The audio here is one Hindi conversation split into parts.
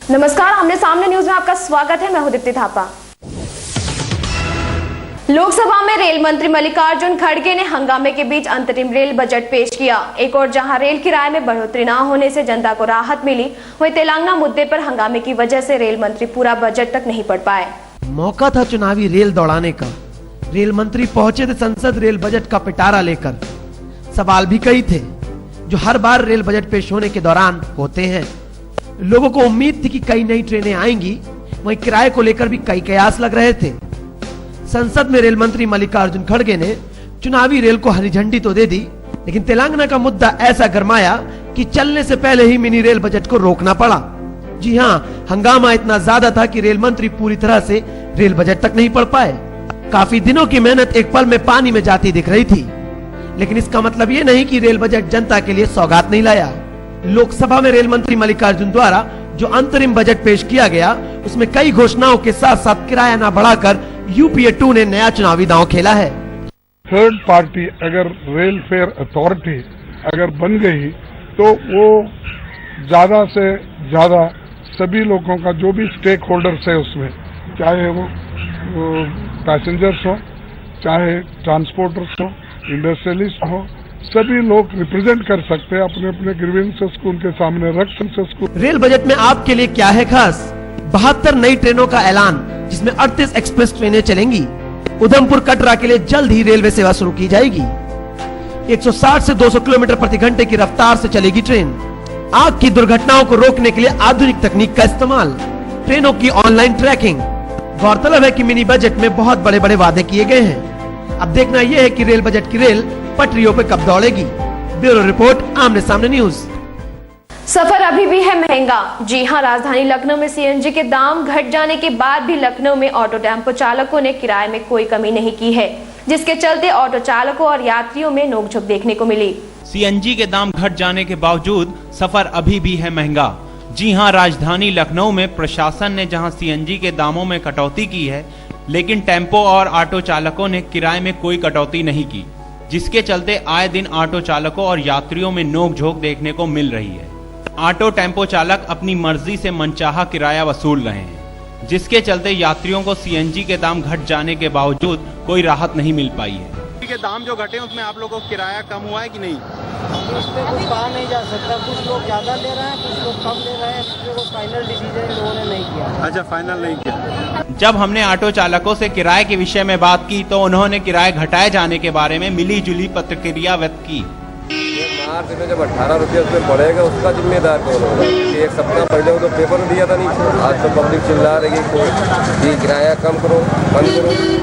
नमस्कार, आमने सामने न्यूज में आपका स्वागत है। मैं हूं दीप्ति थापा। लोकसभा में रेल मंत्री मल्लिकार्जुन खड़गे ने हंगामे के बीच अंतरिम रेल बजट पेश किया। एक और जहां रेल किराए में बढ़ोतरी न होने से जनता को राहत मिली, वहीं तेलंगाना मुद्दे पर हंगामे की वजह से रेल मंत्री पूरा बजट तक नहीं पढ़ पाए। मौका था चुनावी रेल दौड़ाने का। रेल मंत्री पहुंचे थे संसद रेल बजट का पिटारा लेकर। सवाल भी कई थे जो हर बार रेल बजट पेश होने के दौरान होते हैं। लोगों को उम्मीद थी कि कई नई ट्रेनें आएंगी, वहीं किराए को लेकर भी कई कयास लग रहे थे। संसद में रेल मंत्री मल्लिकार्जुन खड़गे ने चुनावी रेल को हरी झंडी तो दे दी, लेकिन तेलंगाना का मुद्दा ऐसा गरमाया कि चलने से पहले ही मिनी रेल बजट को रोकना पड़ा। जी हां, हंगामा इतना ज्यादा था कि रेल मंत्री पूरी तरह से रेल बजट तक नहीं पढ़ पाए। काफी दिनों की मेहनत एक पल में पानी में जाती दिख रही थी, लेकिन इसका मतलब ये नहीं कि रेल बजट जनता के लिए सौगात नहीं लाया। लोकसभा में रेल मंत्री मल्लिकार्जुन द्वारा जो अंतरिम बजट पेश किया गया, उसमें कई घोषणाओं के साथ साथ किराया न बढ़ाकर यूपीए 2 ने नया चुनावी दांव खेला है। थर्ड पार्टी अगर रेल फेयर अथॉरिटी अगर बन गई तो वो ज्यादा से ज्यादा सभी लोगों का जो भी स्टेक होल्डर्स है उसमें, चाहे वो पैसेंजर्स हो, चाहे ट्रांसपोर्टर्स हो, इंडस्ट्रियलिस्ट हो, सभी लोग रिप्रेजेंट कर सकते हैं अपने अपने ग्रीवेंसेस को उनके सामने रख सकते। रेल बजट में आपके लिए क्या है खास? 72 नई ट्रेनों का ऐलान, जिसमें 38 एक्सप्रेस ट्रेनें चलेंगी। उधमपुर कटरा के लिए जल्द ही रेलवे सेवा शुरू की जाएगी। 160 से 200 किलोमीटर प्रति घंटे की रफ्तार से चलेगी ट्रेन। आग की दुर्घटनाओं को रोकने के लिए आधुनिक तकनीक का इस्तेमाल, ट्रेनों की ऑनलाइन ट्रैकिंग। गौरतलब है कि मिनी बजट में बहुत बड़े बड़े वादे किए गए हैं। अब देखना यह है कि रेल बजट की रेल पटरियों पे कब दौड़ेगी। ब्यूरो रिपोर्ट, आमने सामने न्यूज। सफर अभी भी है महंगा। जी हां, राजधानी लखनऊ में सीएनजी के दाम घट जाने के बाद भी लखनऊ में ऑटो टेम्पो चालकों ने किराए में कोई कमी नहीं की है, जिसके चलते ऑटो चालकों और यात्रियों में नोकझोंक देखने को मिली। सीएनजी के दाम घट जाने के बावजूद सफर अभी भी है महंगा। जी हां, राजधानी लखनऊ में प्रशासन ने जहां सीएनजी के दामों में कटौती की है, लेकिन टेम्पो और ऑटो चालकों ने किराए में कोई कटौती नहीं की, जिसके चलते आए दिन ऑटो चालकों और यात्रियों में नोकझोंक देखने को मिल रही है। ऑटो टेम्पो चालक अपनी मर्जी से मनचाहा किराया वसूल रहे हैं, जिसके चलते यात्रियों को सीएनजी के दाम घट जाने के बावजूद कोई राहत नहीं मिल पाई है। के दाम जो घटे उसमें आप लोगों को किराया कम हुआ है कि नहीं? इस पे कुछ कहा नहीं जा सकता। कुछ लोग ज्यादा ले रहे हैं, कुछ लोग कम ले रहे हैं। इसलिए फाइनल डिसीजन लोगों ने नहीं किया। अच्छा, फाइनल नहीं किया। जब हमने ऑटो चालकों से किराए के विषय में बात की तो उन्होंने किराए घटाए जाने के बारे में मिली जुली प्रतिक्रिया व्यक्त की। मार्च में जब 18 रुपये उसमें बढ़ेगा, उसका जिम्मेदार कौन होगा? एक सप्ताह पहले वो तो पेपर में दिया था नीचे। आज तो पब्लिक चिल्ला रही है कि किराया कम करो, बंद करो,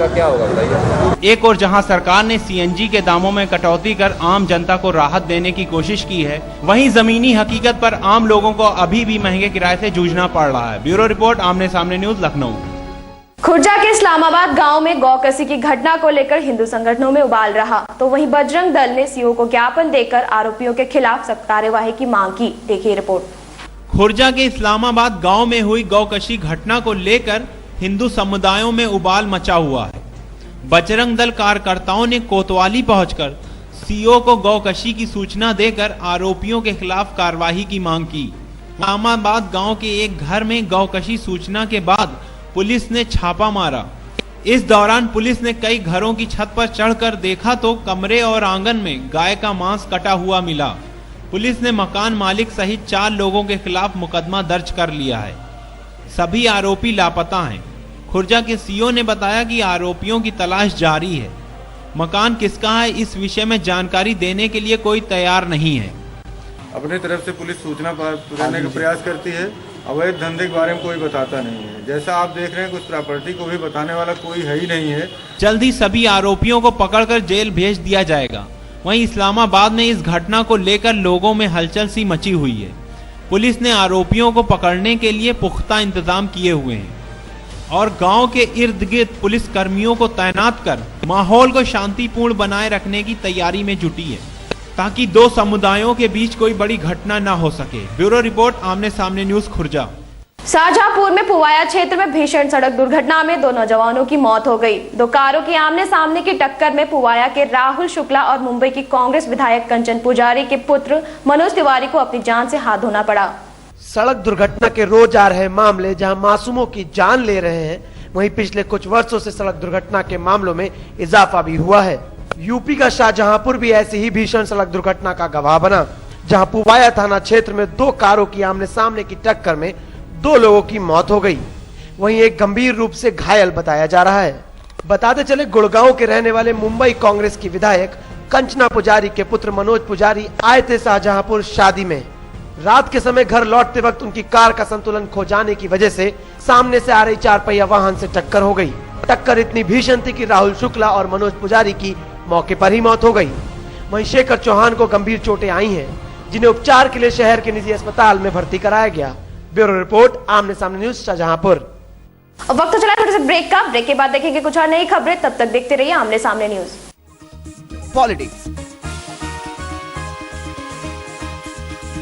क्या होगा बताइए। एक और जहां सरकार ने सीएनजी के दामों में कटौती कर आम जनता को राहत देने की कोशिश की है, वहीं जमीनी हकीकत पर आम लोगों को अभी भी महंगे किराए से जूझना पड़ रहा है। ब्यूरो रिपोर्ट, आमने सामने न्यूज, लखनऊ। खुर्जा के इस्लामाबाद गांव में गौकसी की घटना को लेकर हिंदू संगठनों में उबाल रहा, तो वहीं बजरंग दल ने सीओ को ज्ञापन देकर आरोपियों के खिलाफ सख्त कार्यवाही की मांग की। देखिए रिपोर्ट। खुर्जा के इस्लामाबाद गांव में हुई गौकशी घटना को लेकर हिंदू समुदायों में उबाल मचा हुआ है। बजरंग दल कार्यकर्ताओं ने कोतवाली पहुंचकर सीओ को गौकशी की सूचना देकर आरोपियों के खिलाफ कार्रवाई की मांग की। इस्लामाबाद गांव के एक घर में गौकशी सूचना के बाद पुलिस ने छापा मारा। इस दौरान पुलिस ने कई घरों की छत पर चढ़कर देखा तो कमरे और आंगन में गाय का मांस कटा हुआ मिला। पुलिस ने मकान मालिक सहित 4 लोगों के खिलाफ मुकदमा दर्ज कर लिया है। सभी आरोपी लापता हैं। खुर्जा के सीओ ने बताया कि आरोपियों की तलाश जारी है। मकान किसका है इस विषय में जानकारी देने के लिए कोई तैयार नहीं है। अपनी तरफ से पुलिस सूचना देने का प्रयास करती है, अवैध धंधे के बारे में कोई बताता नहीं है। जैसा आप देख रहे हैं, कुछ प्रॉपर्टी को भी बताने वाला कोई है ही नहीं है। जल्द ही सभी आरोपियों को पकड़कर जेल भेज दिया जाएगा। वहीं इस्लामाबाद में इस घटना को लेकर लोगों में हलचल सी मची हुई है। पुलिस ने आरोपियों को पकड़ने के लिए पुख्ता इंतजाम किए हुए हैं और गांव के इर्द गिर्द पुलिस कर्मियों को तैनात कर माहौल को शांतिपूर्ण बनाए रखने की तैयारी में जुटी है, ताकि 2 समुदायों के बीच कोई बड़ी घटना न हो सके। ब्यूरो रिपोर्ट, आमने सामने न्यूज, खुर्जा। शाहजहांपुर में पुवाया क्षेत्र में भीषण सड़क दुर्घटना में 2 नौजवानों की मौत हो गई। 2 कारों की आमने सामने की टक्कर में पुवाया के राहुल शुक्ला और मुंबई की कांग्रेस विधायक कंचन पुजारी के पुत्र मनोज तिवारी को अपनी जान से हाथ धोना पड़ा। सड़क दुर्घटना के रोज आ रहे मामले जहां मासूमों की जान ले रहे हैं, वहीं पिछले कुछ वर्षों से सड़क दुर्घटना के मामलों में इजाफा भी हुआ है। यूपी का शाहजहांपुर भी ऐसी ही भीषण सड़क दुर्घटना का गवाह बना, जहां पुवाया थाना क्षेत्र में 2 कारों की आमने सामने की टक्कर में 2 लोगों की मौत हो गई। वहीं एक गंभीर रूप से घायल बताया जा रहा है। बताते चले, गुड़गांव के रहने वाले मुंबई कांग्रेस की विधायक कंचना पुजारी के पुत्र मनोज पुजारी आए थे शाहजहांपुर शादी में। रात के समय घर लौटते वक्त उनकी कार का संतुलन खो जाने की वजह से सामने से आ रही 4 पहिया वाहन से टक्कर हो गई। टक्कर इतनी भीषण थी कि राहुल शुक्ला और मनोज पुजारी की मौके पर ही मौत हो गई। वहीं शेखर चौहान को गंभीर चोटें आई हैं, जिन्हें उपचार के लिए शहर के निजी अस्पताल में भर्ती कराया गया। ब्यूरो रिपोर्ट, आमने सामने न्यूज, शाहजहांपुर। वक्त तो चला थोड़े से ब्रेक का। ब्रेक के बाद देखेंगे कुछ और नई खबरें। तब तक देखते रहिए आमने सामने न्यूज। पॉलिटिक्स,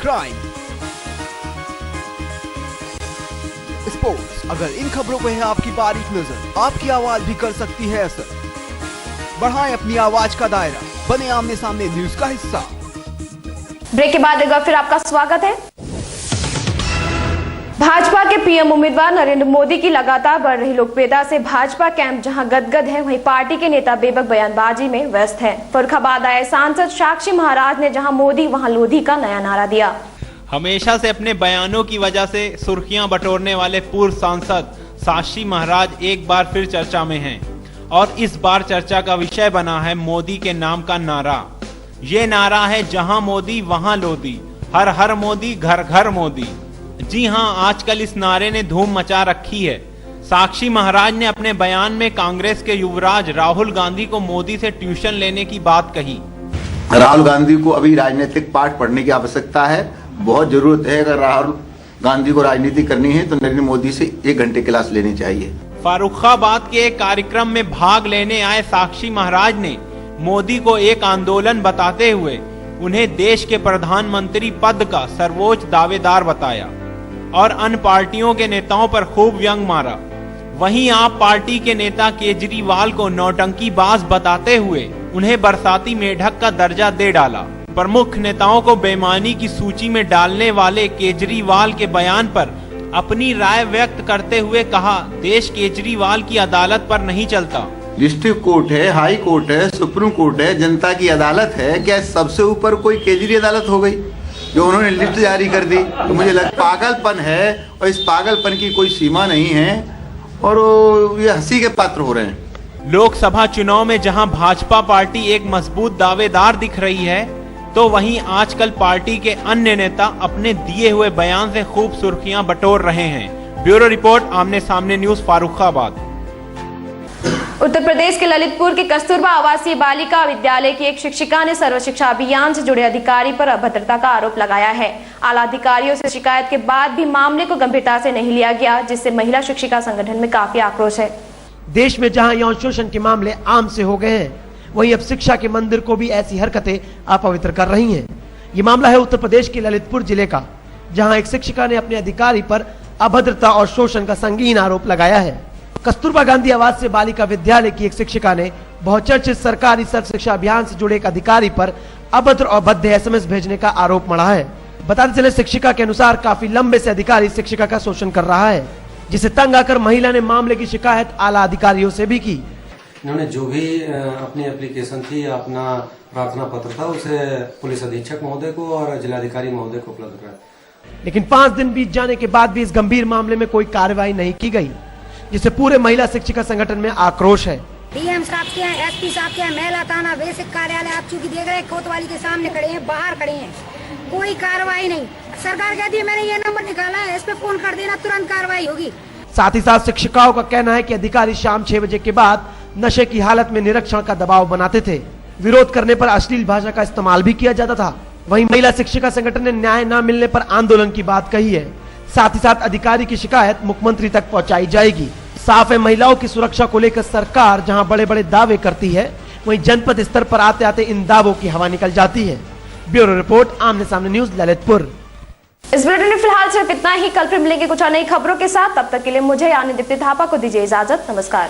क्राइम, स्पोर्ट्स, अगर इन खबरों पर है आपकी बारीक नजर, आपकी आवाज भी कर सकती है असर। बढ़ाएं अपनी आवाज का दायरा, बने आमने सामने न्यूज का हिस्सा। ब्रेक के बाद एक बार फिर आपका स्वागत है। भाजपा के पीएम उम्मीदवार नरेंद्र मोदी की लगातार बढ़ रही लोकप्रियता से भाजपा कैंप जहां गदगद है, वहीं पार्टी के नेता बेबक बयानबाजी में व्यस्त हैं। फर्रुखाबाद आए सांसद साक्षी महाराज ने जहां मोदी वहां लोधी का नया नारा दिया। हमेशा से अपने बयानों की वजह से सुर्खियां बटोरने वाले पूर्व सांसद साक्षी महाराज एक बार फिर चर्चा में हैं और इस बार चर्चा का विषय बना है मोदी के नाम का नारा। ये नारा है, जहां मोदी वहां लोधी, हर हर मोदी, घर घर मोदी। जी हां, आजकल इस नारे ने धूम मचा रखी है। साक्षी महाराज ने अपने बयान में कांग्रेस के युवराज राहुल गांधी को मोदी से ट्यूशन लेने की बात कही। राहुल गांधी को अभी राजनीतिक पाठ पढ़ने की आवश्यकता है, बहुत जरूरत है। अगर राहुल गांधी को राजनीति करनी है तो नरेंद्र मोदी से 1 घंटे क्लास लेनी चाहिए। फर्रुखाबाद के एक कार्यक्रम में भाग लेने आए साक्षी महाराज ने मोदी को एक आंदोलन बताते हुए उन्हें देश के प्रधानमंत्री पद का सर्वोच्च दावेदार बताया और अन्य पार्टियों के नेताओं पर खूब व्यंग मारा। वहीं आप पार्टी के नेता केजरीवाल को नौटंकीबाज बताते हुए उन्हें बरसाती मेढक का दर्जा दे डाला। प्रमुख नेताओं को बेईमानी की सूची में डालने वाले केजरीवाल के बयान पर अपनी राय व्यक्त करते हुए कहा, देश केजरीवाल की अदालत पर नहीं चलता। डिस्ट्रिक्ट कोर्ट है, हाई कोर्ट है, सुप्रीम कोर्ट है, जनता की अदालत है। क्या सबसे ऊपर कोई केजरी अदालत हो गई जो उन्होंने लिस्ट जारी कर दी? तो मुझे लगता पागलपन है और इस पागलपन की कोई सीमा नहीं है और ये हंसी के पात्र हो रहे हैं। लोकसभा चुनाव में जहां भाजपा पार्टी एक मजबूत दावेदार दिख रही है, तो वहीं आजकल पार्टी के अन्य नेता अपने दिए हुए बयान से खूब सुर्खियां बटोर रहे हैं। ब्यूरो रिपोर्ट, आमने सामने न्यूज, फर्रुखाबाद। उत्तर प्रदेश के ललितपुर के कस्तूरबा आवासीय बालिका विद्यालय की एक शिक्षिका ने सर्व शिक्षा अभियान से जुड़े अधिकारी पर अभद्रता का आरोप लगाया है। आला अधिकारियों से शिकायत के बाद भी मामले को गंभीरता से नहीं लिया गया, जिससे महिला शिक्षिका संगठन में काफी आक्रोश है। देश में जहां यौन शोषण के मामले आम से हो गए हैं, वहीं अब शिक्षा के मंदिर को भी ऐसी हरकतें अपवित्र कर रही हैं। ये मामला है उत्तर प्रदेश के ललितपुर जिले का, जहां एक शिक्षिका ने अपने अधिकारी पर अभद्रता और शोषण का संगीन आरोप लगाया है। कस्तूरबा गांधी आवासीय बालिका विद्यालय की एक शिक्षिका ने बहुचर्चित सरकारी सर्व शिक्षा अभियान से जुड़े एक अधिकारी पर अभद्र और भद्दे SMS भेजने का आरोप मढ़ा है। बताते चले, शिक्षिका के अनुसार काफी लंबे से अधिकारी शिक्षिका का शोषण कर रहा है, जिसे तंग आकर महिला ने मामले की शिकायत आला अधिकारियों से भी की। इन्होंने जो भी अपनी एप्लीकेशन थी, अपना प्रार्थना पत्र था, उसे पुलिस अधीक्षक महोदय को और जिलाधिकारी महोदय को उपलब्ध कराया। लेकिन 5 दिन बीत जाने के बाद भी इस गंभीर मामले में कोई कार्रवाई नहीं की गई, जिससे पूरे महिला शिक्षिका संगठन में आक्रोश है। डीएम साहब के हैं, SP साहब के हैं, महिला थाना बेसिक कार्यालय आप चूंकि देख रहे हैं, कोतवाली के सामने खड़े हैं, बाहर खड़े हैं, कोई कार्रवाई नहीं। सरकार कहती है मैंने ये नंबर निकाला है, इस पे फोन कर देना, तुरंत कार्रवाई होगी। साथ ही साथ शिक्षिकाओं का कहना है कि अधिकारी शाम 6 बजे के बाद नशे की हालत में निरीक्षण का दबाव बनाते थे। विरोध करने पर अश्लील भाषा का इस्तेमाल भी किया जाता था। वहीं महिला शिक्षिका संगठन ने न्याय न मिलने पर आंदोलन की बात कही है। साथ ही साथ अधिकारी की शिकायत मुख्यमंत्री तक पहुंचाई जाएगी। साफ है, महिलाओं की सुरक्षा को लेकर सरकार जहां बड़े बड़े दावे करती है, वहीं जनपद स्तर पर आते आते इन दावों की हवा निकल जाती है। ब्यूरो रिपोर्ट, आमने सामने न्यूज, ललितपुर। इस बुलेटिन में फिलहाल सिर्फ इतना ही। कल फिर मिलेंगे कुछ और नई खबरों के साथ। तब तक के लिए मुझे यानी दीप्ति थापा को दीजिए इजाजत। नमस्कार।